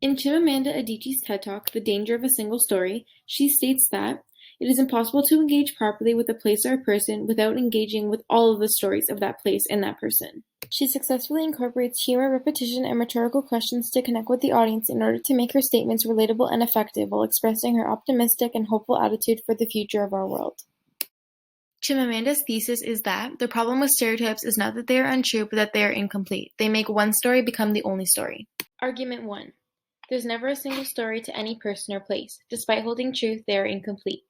In Chimamanda Adichie's TED Talk, The Danger of a Single Story, she states that it is impossible to engage properly with a place or a person without engaging with all of the stories of that place and that person. She successfully incorporates humor, repetition, and rhetorical questions to connect with the audience in order to make her statements relatable and effective while expressing her optimistic and hopeful attitude for the future of our world. Chimamanda's thesis is that the problem with stereotypes is not that they are untrue, but that they are incomplete. They make one story become the only story. Argument 1. There's never a single story to any person or place. Despite holding truth, they are incomplete.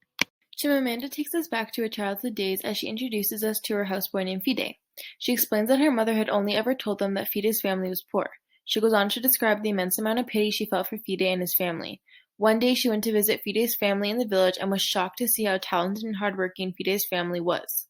Chimamanda takes us back to her childhood days as she introduces us to her houseboy named Fide. She explains that her mother had only ever told them that Fide's family was poor. She goes on to describe the immense amount of pity she felt for Fide and his family. One day she went to visit Fide's family in the village and was shocked to see how talented and hardworking Fide's family was.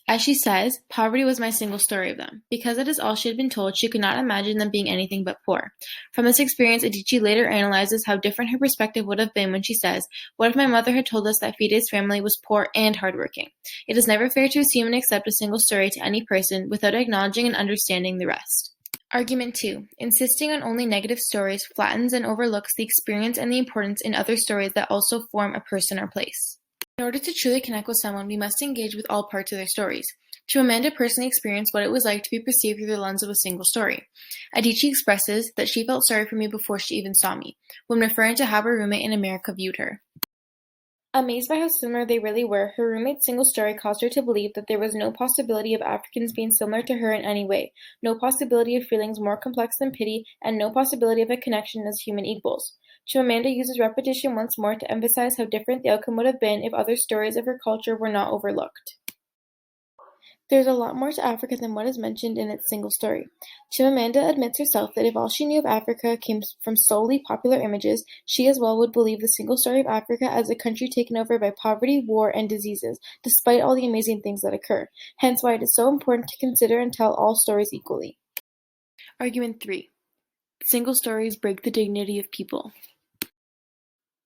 As she says, poverty was my single story of them. Because that is all she had been told, she could not imagine them being anything but poor. From this experience, Adichie later analyzes how different her perspective would have been when she says, "What if my mother had told us that Fide's family was poor and hardworking?" It is never fair to assume and accept a single story to any person without acknowledging and understanding the rest. Argument 2. Insisting on only negative stories flattens and overlooks the experience and the importance in other stories that also form a person or place. In order to truly connect with someone, we must engage with all parts of their stories. Chimamanda personally experienced what it was like to be perceived through the lens of a single story. Adichie expresses that she felt sorry for me before she even saw me, when referring to how her roommate in America viewed her. Amazed by how similar they really were, her roommate's single story caused her to believe that there was no possibility of Africans being similar to her in any way, no possibility of feelings more complex than pity, and no possibility of a connection as human equals. Chimamanda uses repetition once more to emphasize how different the outcome would have been if other stories of her culture were not overlooked. There's a lot more to Africa than what is mentioned in its single story. Chimamanda admits herself that if all she knew of Africa came from solely popular images, she as well would believe the single story of Africa as a country taken over by poverty, war, and diseases, despite all the amazing things that occur. Hence why it is so important to consider and tell all stories equally. Argument 3. Single stories break the dignity of people.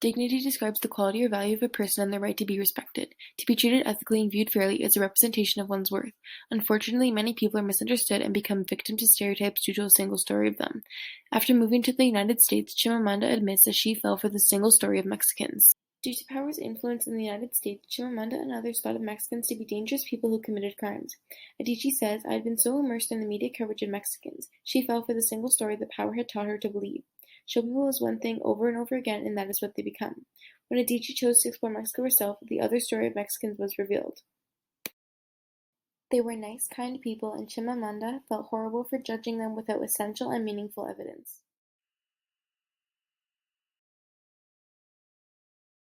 Dignity describes the quality or value of a person and their right to be respected. To be treated ethically and viewed fairly is a representation of one's worth. Unfortunately, many people are misunderstood and become victim to stereotypes due to a single story of them. After moving to the United States, Chimamanda admits that she fell for the single story of Mexicans. Due to power's influence in the United States, Chimamanda and others thought of Mexicans to be dangerous people who committed crimes. Adichie says, "I had been so immersed in the media coverage of Mexicans. She fell for the single story that power had taught her to believe. Show people is one thing over and over again, and that is what they become." When Adichie chose to explore Mexico herself, the other story of Mexicans was revealed. They were nice, kind people, and Chimamanda felt horrible for judging them without essential and meaningful evidence.